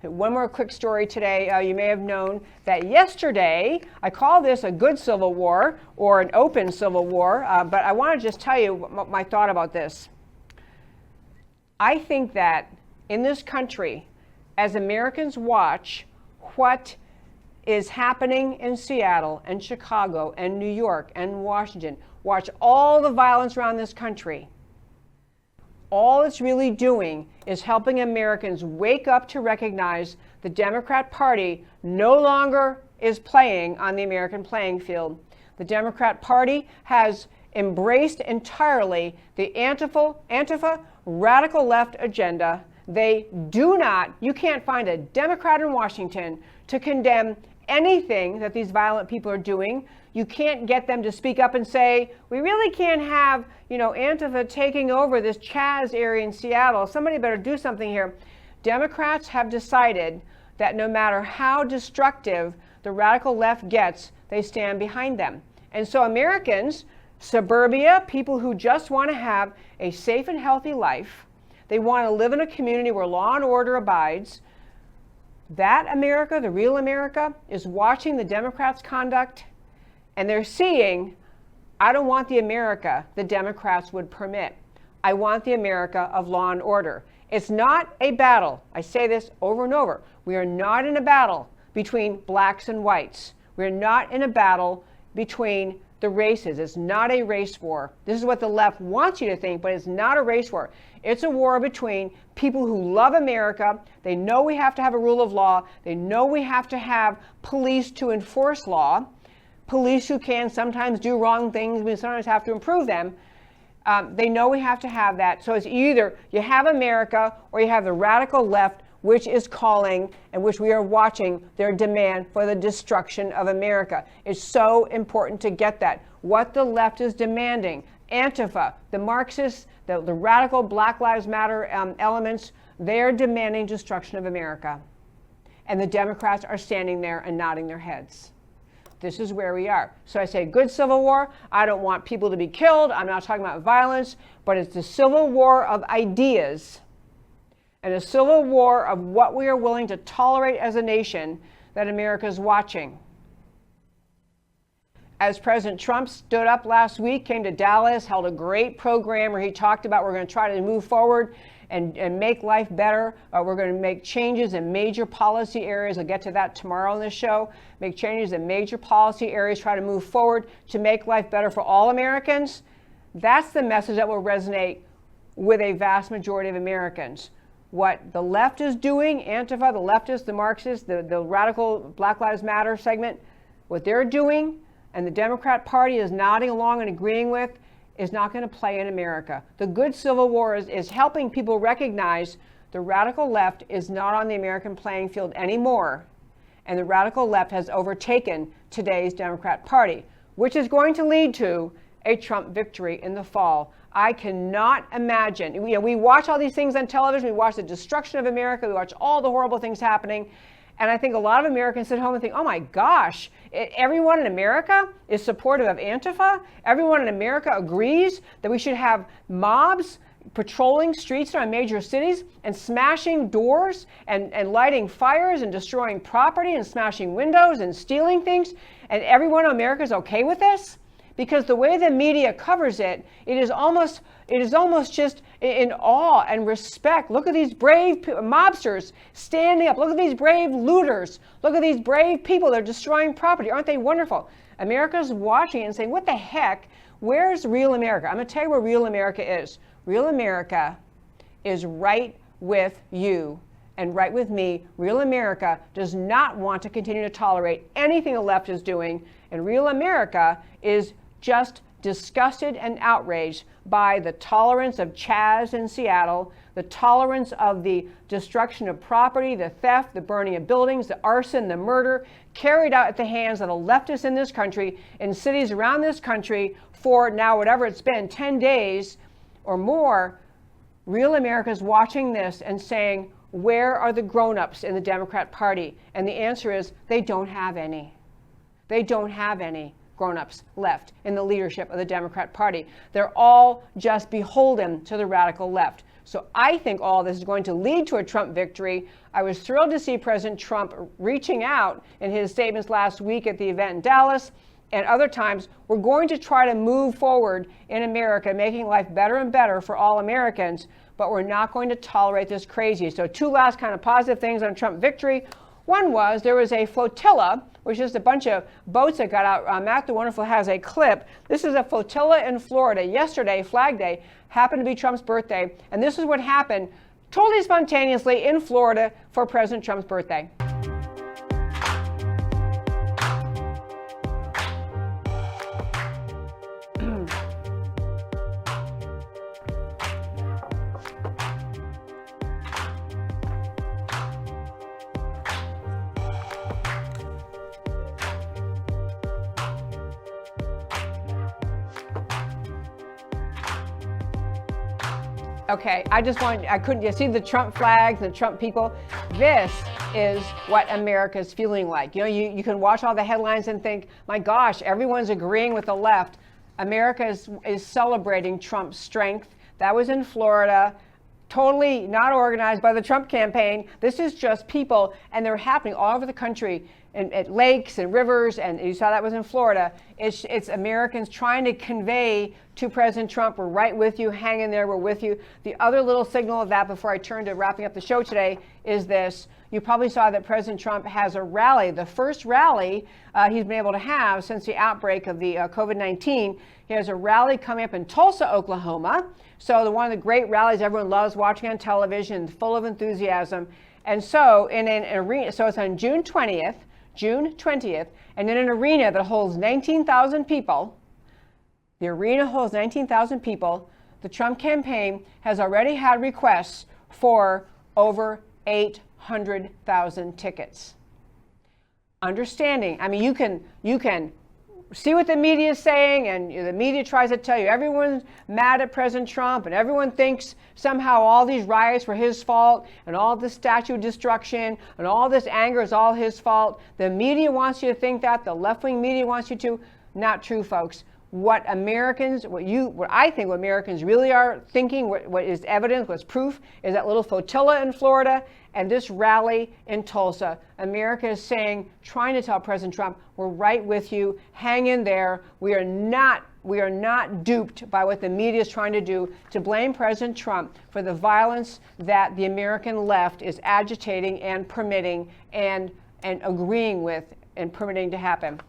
One more quick story today. You may have known that yesterday, I call this a good civil war or an open civil war, but I want to just tell you my thought about this. I think that in this country, as Americans watch what is happening in Seattle and Chicago and New York and Washington, watch all the violence around this country, all it's really doing is helping Americans wake up to recognize the Democrat Party no longer is playing on the American playing field. The Democrat Party has embraced entirely the Antifa radical left agenda. They do not, you can't find a Democrat in Washington to condemn anything that these violent people are doing. You can't get them to speak up and say, we really can't have, Antifa taking over this Chaz area in Seattle. Somebody better do something here. Democrats have decided that no matter how destructive the radical left gets, they stand behind them. And so Americans, suburbia, people who just want to have a safe and healthy life, they want to live in a community where law and order abides. That America, the real America, is watching the Democrats' conduct, and they're seeing, I don't want the America the Democrats would permit. I want the America of law and order. It's not a battle. I say this over and over. We are not in a battle between blacks and whites. We're not in a battle between the races. It's not a race war. This is what the left wants you to think, but it's not a race war. It's a war between people who love America. They know we have to have a rule of law. They know we have to have police to enforce law. Police who can sometimes do wrong things. We sometimes have to improve them. They know we have to have that. So it's either you have America or you have the radical left, which is calling and which we are watching their demand for the destruction of America. It's so important to get that. What the left is demanding, Antifa, the Marxists, the radical Black Lives Matter elements, they're demanding destruction of America. And the Democrats are standing there and nodding their heads. This is where we are. So I say good civil war. I don't want people to be killed. I'm not talking about violence, but it's the civil war of ideas and a civil war of what we are willing to tolerate as a nation that America is watching. As President Trump stood up last week, came to Dallas, held a great program where he talked about we're going to try to move forward and make life better. We're going to make changes in major policy areas. I'll get to that tomorrow on this show. Make changes in major policy areas, try to move forward to make life better for all Americans. That's the message that will resonate with a vast majority of Americans. What the left is doing, Antifa, the leftists, the Marxists, the radical Black Lives Matter segment, what they're doing, and the Democrat Party is nodding along and agreeing with, is not going to play in America. The good civil war is helping people recognize the radical left is not on the American playing field anymore, and the radical left has overtaken today's Democrat Party, which is going to lead to a Trump victory in the fall. I cannot imagine. We watch all these things on television. We watch the destruction of America. We watch all the horrible things happening. And I think a lot of Americans sit home and think, oh my gosh, everyone in America is supportive of Antifa. Everyone in America agrees that we should have mobs patrolling streets in our major cities and smashing doors and lighting fires and destroying property and smashing windows and stealing things. And everyone in America is okay with this? Because the way the media covers it, it is almost just in awe and respect. Look at these brave mobsters standing up. Look at these brave looters. Look at these brave people. They're destroying property. Aren't they wonderful? America's watching it and saying, what the heck? Where's real America? I'm going to tell you where real America is. Real America is right with you and right with me. Real America does not want to continue to tolerate anything the left is doing. And real America is just disgusted and outraged by the tolerance of Chaz in Seattle, the tolerance of the destruction of property, the theft, the burning of buildings, the arson, the murder carried out at the hands of the leftists in this country, in cities around this country for now, whatever it's been, 10 days or more. Real America is watching this and saying, where are the grown-ups in the Democrat Party? And the answer is they don't have any. They don't have any grown-ups left in the leadership of the Democrat Party. They're all just beholden to the radical left. So I think all this is going to lead to a Trump victory. I was thrilled to see President Trump reaching out in his statements last week at the event in Dallas and other times. We're going to try to move forward in America, making life better and better for all Americans, but we're not going to tolerate this crazy. So 2 last kind of positive things on Trump victory. One was there was a flotilla, which is a bunch of boats that got out. Matt the Wonderful has a clip. This is a flotilla in Florida. Yesterday, Flag Day, happened to be Trump's birthday. And this is what happened totally spontaneously in Florida for President Trump's birthday. Okay, I couldn't, you see the Trump flags, the Trump people? This is what America's feeling like. You know, you can watch all the headlines and think, my gosh, everyone's agreeing with the left. America is celebrating Trump's strength. That was in Florida, totally not organized by the Trump campaign. This is just people, and they're happening all over the country, at lakes and rivers, and you saw that was in Florida. It's Americans trying to convey to President Trump, we're right with you, hang in there, we're with you. The other little signal of that before I turn to wrapping up the show today is this. You probably saw that President Trump has a rally, the first rally he's been able to have since the outbreak of the COVID-19. He has a rally coming up in Tulsa, Oklahoma. So one of the great rallies everyone loves watching on television, full of enthusiasm. And so in an arena, so it's on June 20th, and in an arena that holds 19,000 people, the arena holds 19,000 people, the Trump campaign has already had requests for over 800,000 tickets. Understanding, I mean, you can see what the media is saying, and the media tries to tell you everyone's mad at President Trump, and everyone thinks somehow all these riots were his fault, and all this statue destruction, and all this anger is all his fault. The media wants you to think that. The left-wing media wants you to. Not true, folks. What I think what Americans really are thinking, what is evidence, what's proof, is that little flotilla in Florida and this rally in Tulsa. America is saying, trying to tell President Trump, we're right with you, hang in there. We are not duped by what the media is trying to do to blame President Trump for the violence that the American left is agitating and permitting and agreeing with and permitting to happen.